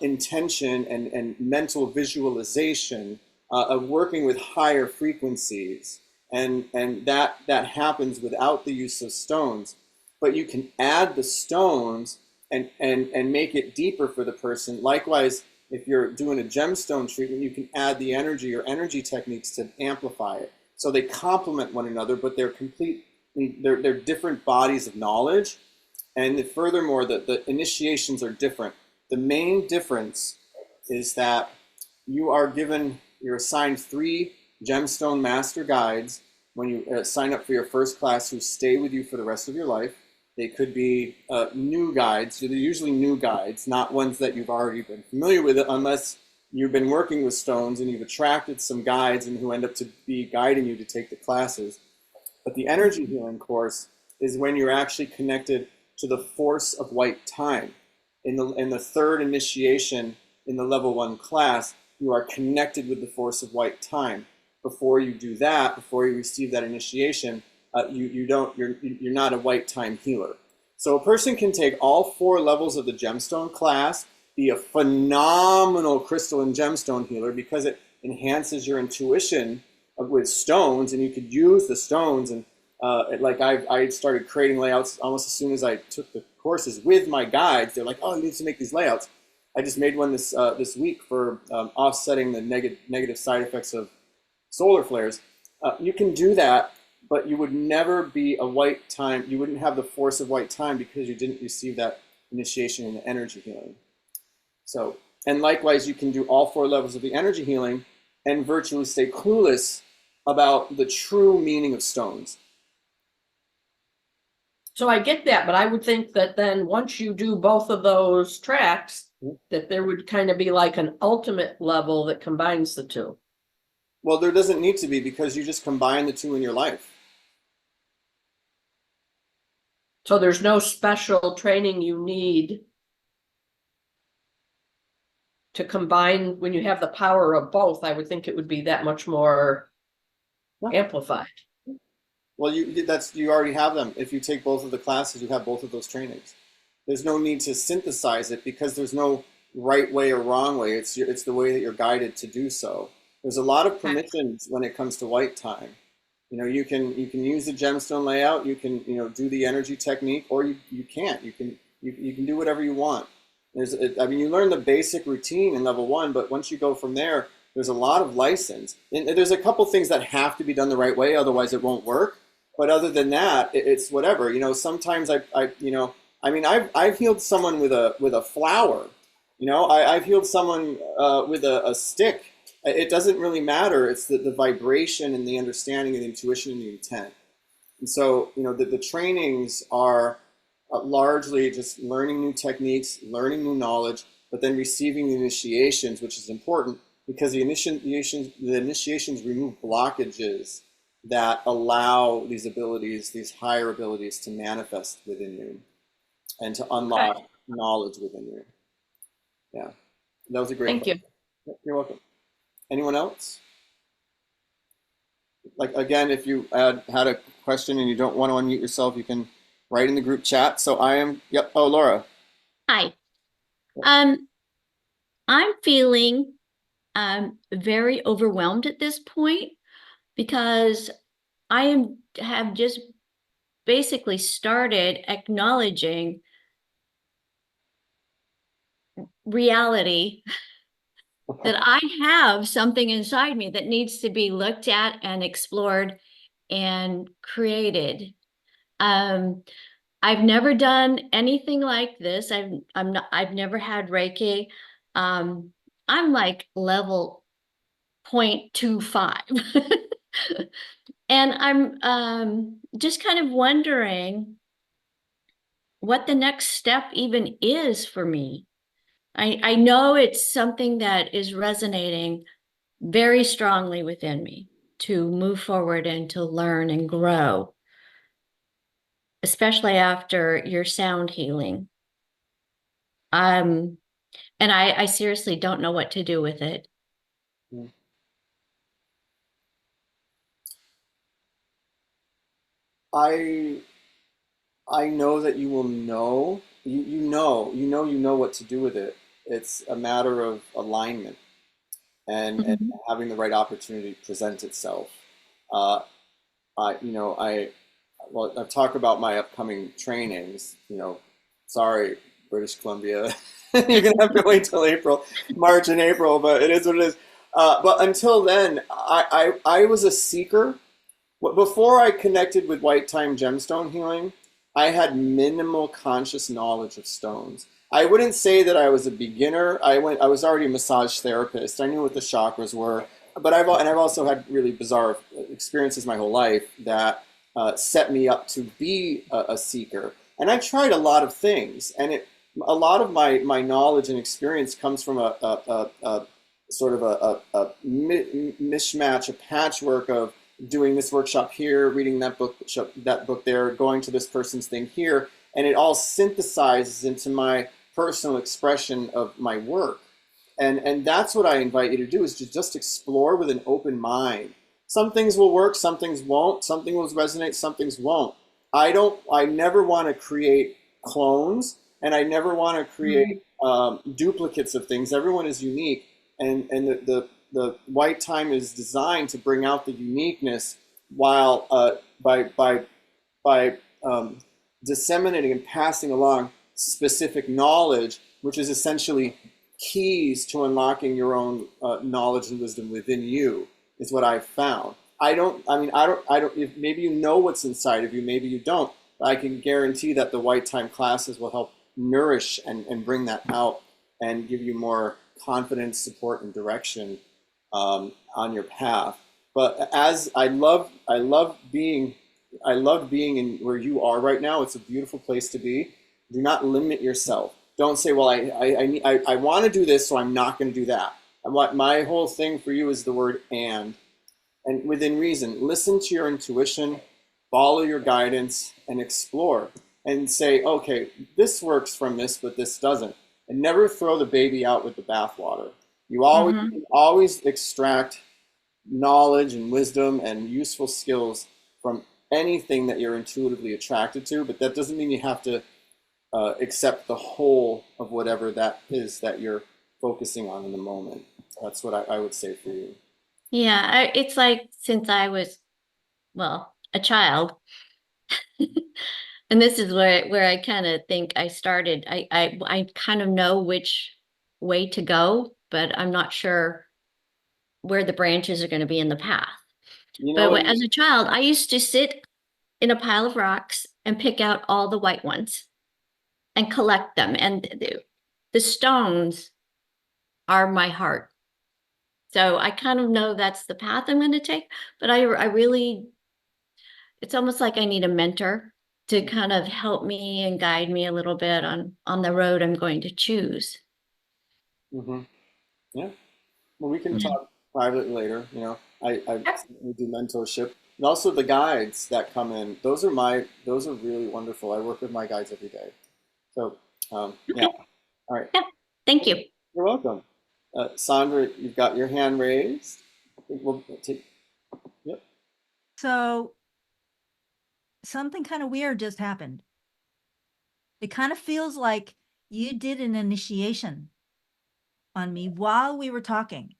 intention and mental visualization of working with higher frequencies. And that happens without the use of stones. But you can add the stones and make it deeper for the person. Likewise, if you're doing a gemstone treatment, you can add the energy or energy techniques to amplify it. So they complement one another, but they're different bodies of knowledge. And furthermore, the initiations are different. The main difference is that you're assigned 3 gemstone master guides when you sign up for your first class who stay with you for the rest of your life. They could be new guides. So they're usually new guides, not ones that you've already been familiar with, unless you've been working with stones and you've attracted some guides and who end up to be guiding you to take the classes. But the energy healing course is when you're actually connected to the force of white time. In the third initiation in the level 1 class, you are connected with the force of white time. Before you do that, before you receive that initiation, you're not a white time healer. So a person can take all 4 levels of the gemstone class, be a phenomenal crystal and gemstone healer because it enhances your intuition with stones, and you could use the stones. And like I started creating layouts almost as soon as I took the courses with my guides. They're like, "Oh, you need to make these layouts." I just made one this week for offsetting the negative side effects of solar flares. You can do that, but you would never be a white time. You wouldn't have the force of white time because you didn't receive that initiation in the energy healing. So And likewise, you can do all 4 levels of the energy healing and virtually stay clueless about the true meaning of stones. So I get that, but I would think that then once you do both of those tracks, that there would kind of be like an ultimate level that combines the two. Well, there doesn't need to be, because you just combine the 2 in your life. So there's no special training you need to combine. When you have the power of both, I would think it would be that much more amplified. Well, you already have them. If you take both of the classes, you have both of those trainings. There's no need to synthesize it, because there's no right way or wrong way. It's the way that you're guided to do so. There's a lot of permissions when it comes to white time. You know, you can use the gemstone layout. You can do the energy technique, or you can't. You can do whatever you want. You learn the basic routine in level 1, but once you go from there, there's a lot of license. And there's a couple things that have to be done the right way, otherwise it won't work. But other than that, it's whatever. You know, sometimes I've healed someone with a flower. You know, I've healed someone with a stick. It doesn't really matter. It's the vibration and the understanding and the intuition and the intent. And so, the trainings are largely just learning new techniques, learning new knowledge, but then receiving the initiations, which is important, because the initiations remove blockages that allow these abilities, these higher abilities, to manifest within you and to unlock knowledge within you. Yeah, that was a great Thank you. You're welcome. Anyone else? Like, again, if you had a question and you don't want to unmute yourself, you can write in the group chat. So I am, yep. Oh, Laura. Hi. I'm feeling very overwhelmed at this point, because I have just basically started acknowledging reality that I have something inside me that needs to be looked at and explored and created. I've never done anything like this. I've never had Reiki. I'm like level 0.25. And I'm just kind of wondering what the next step even is for me. I know it's something that is resonating very strongly within me to move forward and to learn and grow, especially after your sound healing. And I seriously don't know what to do with it. I know that you will know. You know what to do with it. It's a matter of alignment and having the right opportunity present itself. I've talked about my upcoming trainings. Sorry, British Columbia, you're gonna have to wait till March and April, but it is what it is. But until then, I was a seeker. Before I connected with white time gemstone healing, I had minimal conscious knowledge of stones. I wouldn't say that I was a beginner. I was already a massage therapist. I knew what the chakras were, but I've also had really bizarre experiences my whole life that set me up to be a seeker. And I tried a lot of things, and a lot of my knowledge and experience comes from a sort of a mishmash, a patchwork of doing this workshop here, reading that book there, going to this person's thing here, and it all synthesizes into my personal expression of my work. And that's what I invite you to do, is to just explore with an open mind. Some things will work, some things won't, some things will resonate, some things won't. I never want to create clones, and I never want to create duplicates of things. Everyone is unique, and the white time is designed to bring out the uniqueness while by disseminating and passing along specific knowledge, which is essentially keys to unlocking your own knowledge and wisdom within you, is what I've found. Maybe you know what's inside of you, maybe you don't, but I can guarantee that the white time classes will help nourish and bring that out and give you more confidence, support, and direction on your path. But as I love being in where you are right now. It's a beautiful place to be. Do not limit yourself. Don't say, well, I want to do this, so I'm not going to do that. And what my whole thing for you is the word and within reason. Listen to your intuition, follow your guidance, and explore. And say, okay, this works from this, but this doesn't. And never throw the baby out with the bathwater. You always extract knowledge and wisdom and useful skills from anything that you're intuitively attracted to, but that doesn't mean you have to accept the whole of whatever that is that you're focusing on in the moment. That's what I would say for you. Yeah, it's like since I was, well, a child, and this is where I kind of think I started. I kind of know which way to go, but I'm not sure where the branches are going to be in the path. You know, But as a child, I used to sit in a pile of rocks and pick out all the white ones and collect them. And the stones are my heart. So I kind of know that's the path I'm going to take, but I really, it's almost like I need a mentor to kind of help me and guide me a little bit on the road I'm going to choose. Yeah. Well, we can talk privately later. You know, I do mentorship. And also the guides that come in, those are really wonderful. I work with my guides every day. So, yeah. All right. Yeah. Thank you. You're welcome. Sandra, you've got your hand raised. We'll take, yep. So something kind of weird just happened. It kind of feels like you did an initiation on me while we were talking.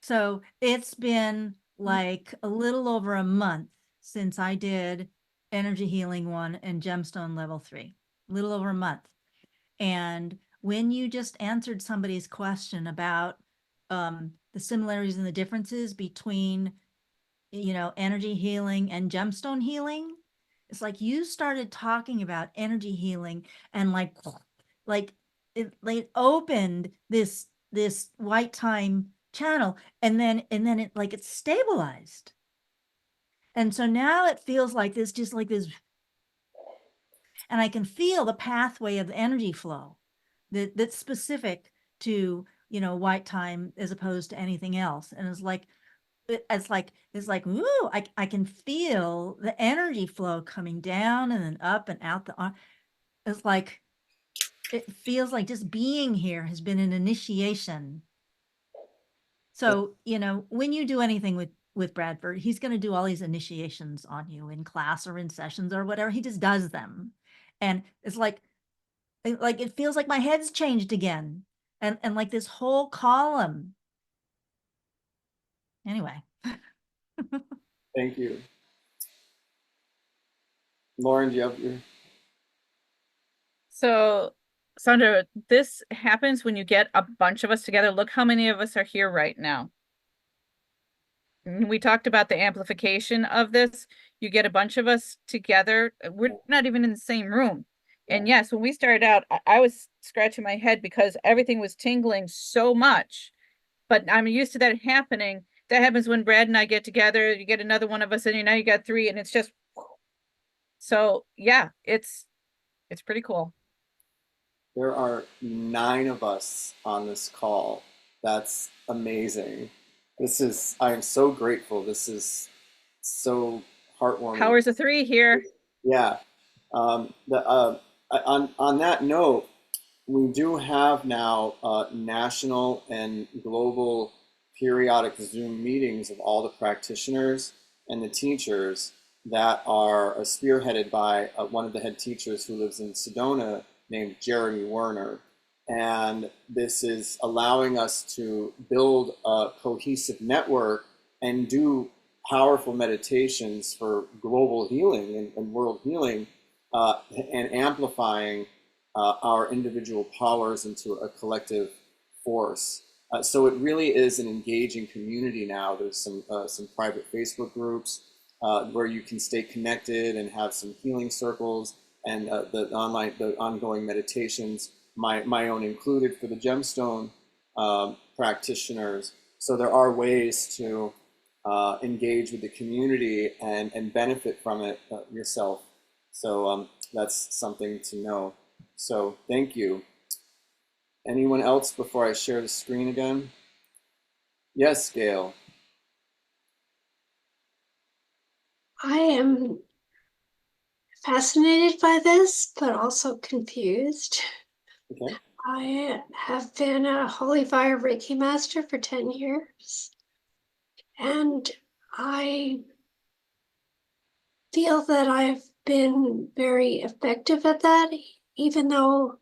So it's been like a little over a month since I did Energy Healing 1 and Gemstone Level 3, a little over a month. And when you just answered somebody's question about the similarities and the differences between, you know, energy healing and gemstone healing, it's like you started talking about energy healing and like it opened this white time channel and then it like it stabilized. And so now it feels like this, just like this, and I can feel the pathway of the energy flow that's specific to, you know, white time as opposed to anything else. And it's like, ooh, I can feel the energy flow coming down and then up and out the arm. It's like, it feels like just being here has been an initiation. So, you know, when you do anything with Bradford, he's going to do all these initiations on you in class or in sessions or whatever. He just does them. And it's like it feels like my head's changed again. And like this whole column. Anyway. Thank you. Lauren, do you have your... So, Sandra, this happens when you get a bunch of us together. Look how many of us are here right now. We talked about the amplification of this. You get a bunch of us together. We're not even in the same room. And yes, when we started out, I was scratching my head because everything was tingling so much. But I'm used to that happening. That happens when Brad and I get together. You get another one of us in, and now you got three, and it's just... So yeah, it's pretty cool. There are 9 of us on this call. That's amazing. I am so grateful. This is so heartwarming. Powers of 3 here. Yeah. On that note, we do have now national and global periodic Zoom meetings of all the practitioners and the teachers that are spearheaded by one of the head teachers who lives in Sedona named Jeremy Werner. And this is allowing us to build a cohesive network and do powerful meditations for global healing and world healing and amplifying our individual powers into a collective force. So it really is an engaging community now. There's some private Facebook groups where you can stay connected and have some healing circles and the ongoing meditations. my own included for the Gemstone practitioners. So there are ways to engage with the community and benefit from it yourself. So that's something to know. So thank you. Anyone else before I share the screen again? Yes, Gail. I am fascinated by this, but also confused. Okay. I have been a Holy Fire Reiki Master for 10 years, and I feel that I've been very effective at that, even though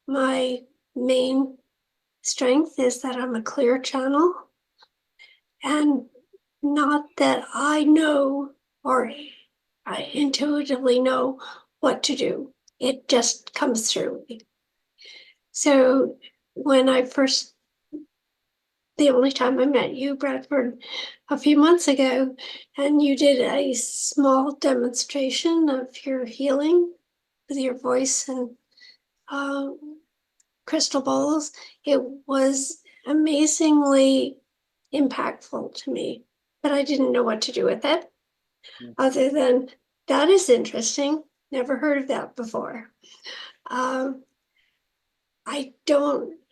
my main strength is that I'm a clear channel, and not that I know or I intuitively know what to do. It just comes through me. So when the only time I met you, Bradford, a few months ago, and you did a small demonstration of your healing with your voice and crystal bowls, it was amazingly impactful to me, but I didn't know what to do with it other than that is interesting. Never heard of that before.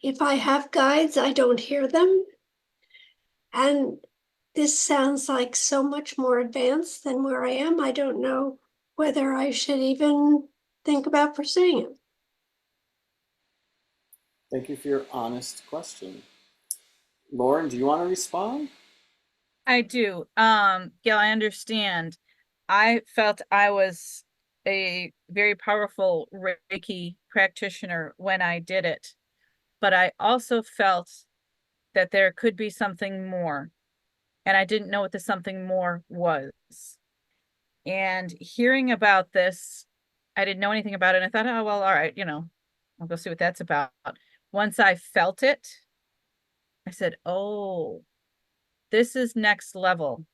If I have guides, I don't hear them. And this sounds like so much more advanced than where I am. I don't know whether I should even think about pursuing it. Thank you for your honest question. Lauren, do you want to respond? I do. Gail, I understand. I felt I was a very powerful Reiki practitioner when I did it, but I also felt that there could be something more, and I didn't know what the something more was. And hearing about this, I didn't know anything about it. And I thought, oh, well, all right, I'll go see what that's about. Once I felt it, I said, oh, this is next level.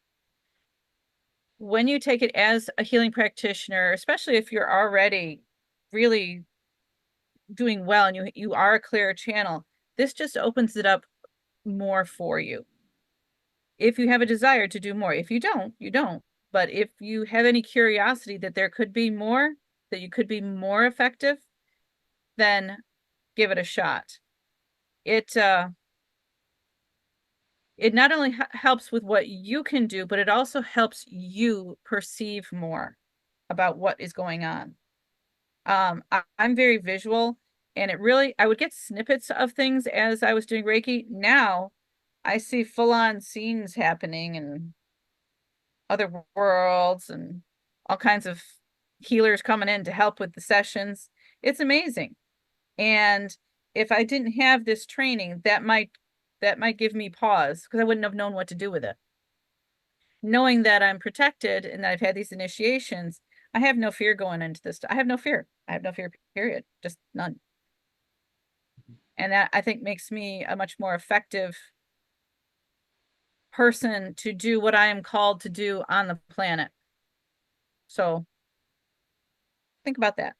When you take it as a healing practitioner, especially if you're already really doing well and you are a clear channel, this just opens it up more for you. If you have a desire to do more, if you don't, you don't. But if you have any curiosity that there could be more, that you could be more effective, then give it a shot. It not only helps with what you can do, but it also helps you perceive more about what is going on. I'm very visual, and I would get snippets of things as I was doing Reiki. Now I see full-on scenes happening in other worlds and all kinds of healers coming in to help with the sessions. It's amazing. And if I didn't have this training, that might give me pause because I wouldn't have known what to do with it. Knowing that I'm protected and that I've had these initiations, I have no fear going into this. I have no fear. I have no fear, period. Just none. And that, I think, makes me a much more effective person to do what I am called to do on the planet. So think about that.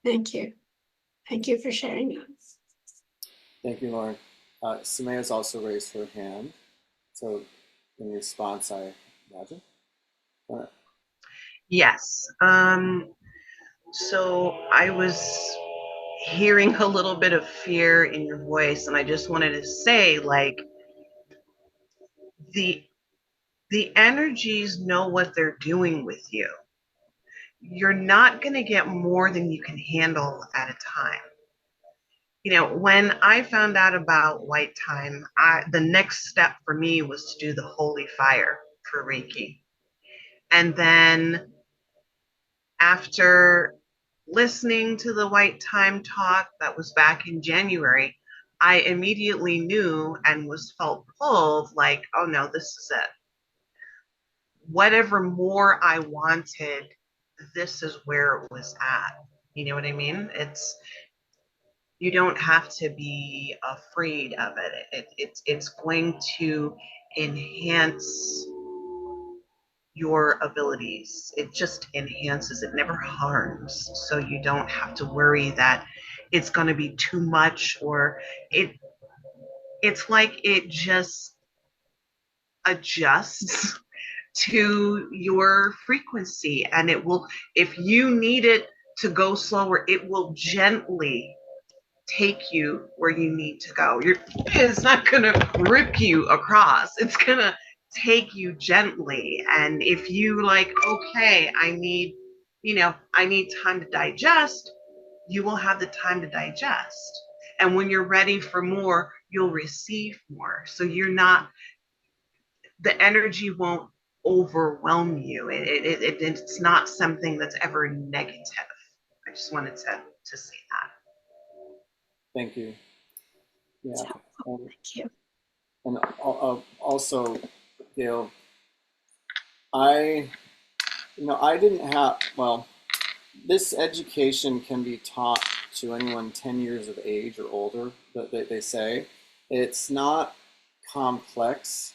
Thank you. Thank you for sharing that. Thank you, Lauren. Sumaya's also raised her hand. So in response, I imagine. Yes. So I was hearing a little bit of fear in your voice, and I just wanted to say, like, the energies know what they're doing with you. You're not going to get more than you can handle at a time. When I found out about white time, the next step for me was to do the holy fire for Reiki. And then after listening to the white time talk that was back in January, I immediately knew and felt pulled, like, oh no, this is it. Whatever more I wanted, this is where it was at. You know what I mean? You don't have to be afraid of it. It's going to enhance your abilities. It just enhances, it never harms. So you don't have to worry that it's going to be too much, or it's like it just adjusts to your frequency, and it will, if you need it to go slower, it will gently take you where you need to go. It's not going to rip you across. It's going to take you gently. And if you like, okay, I need time to digest, you will have the time to digest. And when you're ready for more, you'll receive more. So the energy won't overwhelm you. It's not something that's ever negative. I just wanted to say that. Thank you. Yeah. Thank you. And also, Gail, I didn't have, well, this education can be taught to anyone 10 years of age or older, they say. It's not complex.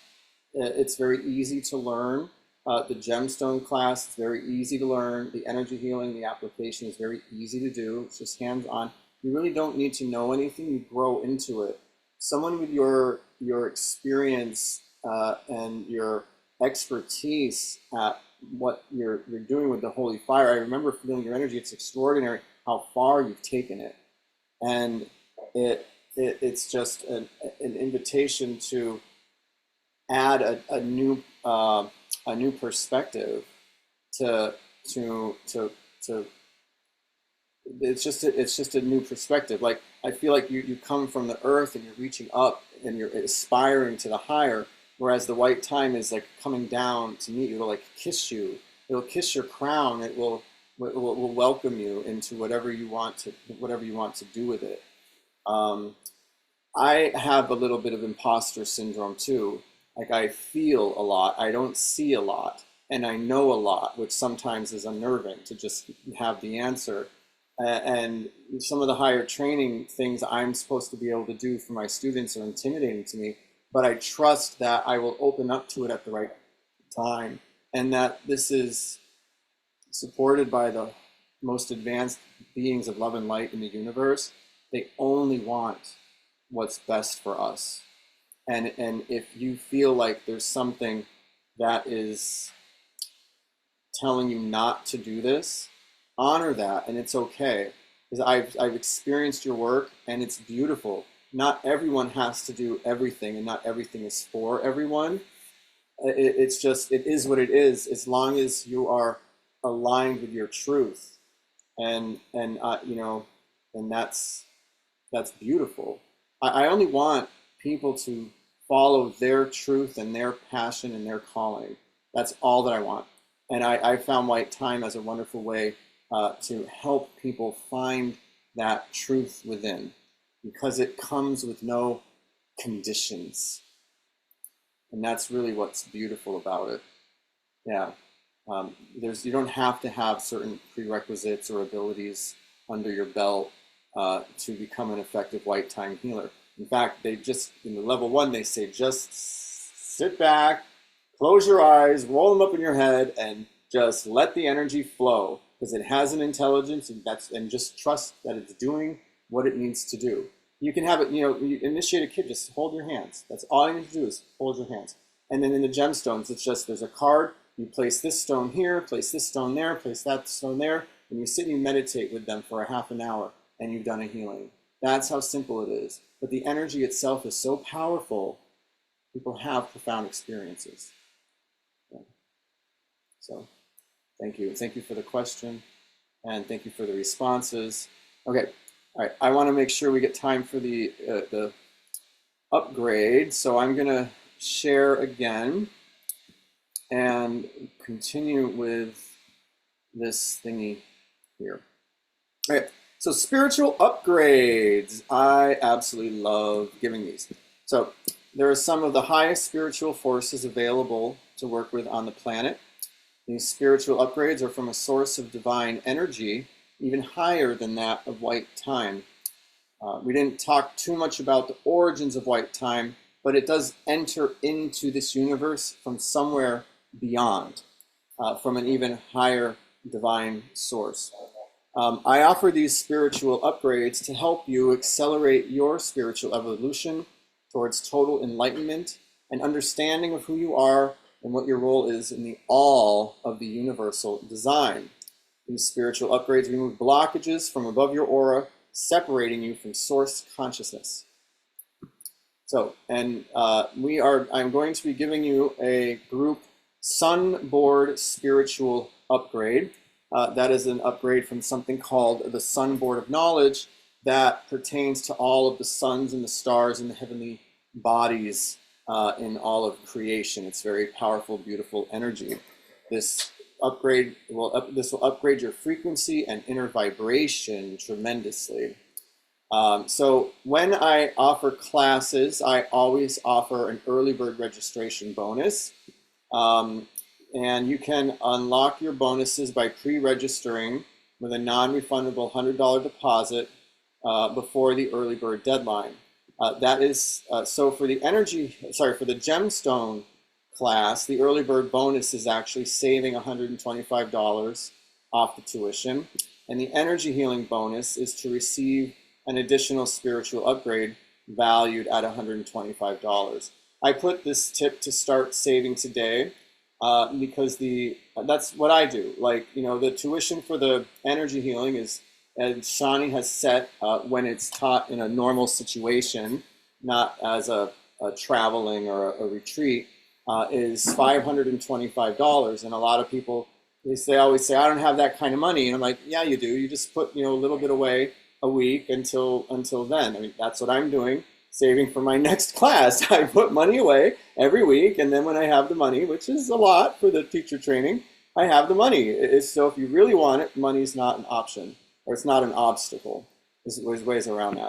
It's very easy to learn. The Gemstone class is very easy to learn. The energy healing, the application is very easy to do. It's just hands-on. You really don't need to know anything. You grow into it. Someone with your experience and your expertise at what you're doing with the holy fire, I remember feeling your energy. It's extraordinary how far you've taken it, and it's just an invitation to add a new perspective to it's just a new perspective. Like, I feel like you come from the earth and you're reaching up and you're aspiring to the higher, whereas the white time is like coming down to meet you. It'll like kiss you. It'll kiss your crown. It will welcome you into whatever you want to do with it. I have a little bit of imposter syndrome too. Like, I feel a lot, I don't see a lot, and I know a lot, which sometimes is unnerving to just have the answer. And some of the higher training things I'm supposed to be able to do for my students are intimidating to me, but I trust that I will open up to it at the right time, and that this is supported by the most advanced beings of love and light in the universe. They only want what's best for us. And if you feel like there's something that is telling you not to do this, honor that, and it's okay. Because I've experienced your work, and it's beautiful. Not everyone has to do everything, and not everything is for everyone. It's just, it is what it is, as long as you are aligned with your truth, and that's beautiful. I only want people to follow their truth and their passion and their calling. That's all that I want. And I found white time as a wonderful way to help people find that truth within, because it comes with no conditions. And that's really what's beautiful about it. Yeah. You don't have to have certain prerequisites or abilities under your belt to become an effective white time healer. In fact, in the level 1, they say, just sit back, close your eyes, roll them up in your head, and just let the energy flow, because it has an intelligence, and just trust that it's doing what it needs to do. You can have it, you initiate a kid, just hold your hands. That's all you need to do, is hold your hands. And then in the gemstones, it's just, there's a card, you place this stone here, place this stone there, place that stone there, and you sit and you meditate with them for a half an hour, and you've done a healing. That's how simple it is. But the energy itself is so powerful, people have profound experiences. Yeah. So thank you. Thank you for the question, and thank you for the responses. Okay, all right, I want to make sure we get time for the upgrade, so I'm going to share again and continue with this thingy here. All right. So spiritual upgrades, I absolutely love giving these. So there are some of the highest spiritual forces available to work with on the planet. These spiritual upgrades are from a source of divine energy, even higher than that of white time. We didn't talk too much about the origins of white time, but it does enter into this universe from somewhere beyond. from an even higher divine source. I offer these spiritual upgrades to help you accelerate your spiritual evolution towards total enlightenment and understanding of who you are and what your role is in the all of the universal design. These spiritual upgrades remove blockages from above your aura, separating you from source consciousness. So, and I'm going to be giving you a group Sunboard spiritual upgrade. That is an upgrade from something called the Sunboard of Knowledge that pertains to all of the suns and the stars and the heavenly bodies in all of creation. It's very powerful, beautiful energy. This upgrade will upgrade your frequency and inner vibration tremendously. So when I offer classes, I always offer an early bird registration bonus. And you can unlock your bonuses by pre-registering with a non-refundable $100 deposit before the early bird deadline. That is, so for the for the Gemstone class, the early bird bonus is actually saving $125 off the tuition. And the energy healing bonus is to receive an additional spiritual upgrade valued at $125. I put this tip to start saving today because that's what I do. Like, you know, the tuition for the energy healing is, as Shani has set, when it's taught in a normal situation, not as a traveling or a retreat, is $525. And a lot of people, they always say, I don't have that kind of money. And I'm like, yeah, you do. You just put, you know, a little bit away a week until then. I mean, that's what I'm doing, saving for my next class. I put money away every week, and then when I have the money, which is a lot for the teacher training, I have the money. So if you really want it, money is not an option, or it's not an obstacle. There's ways around that.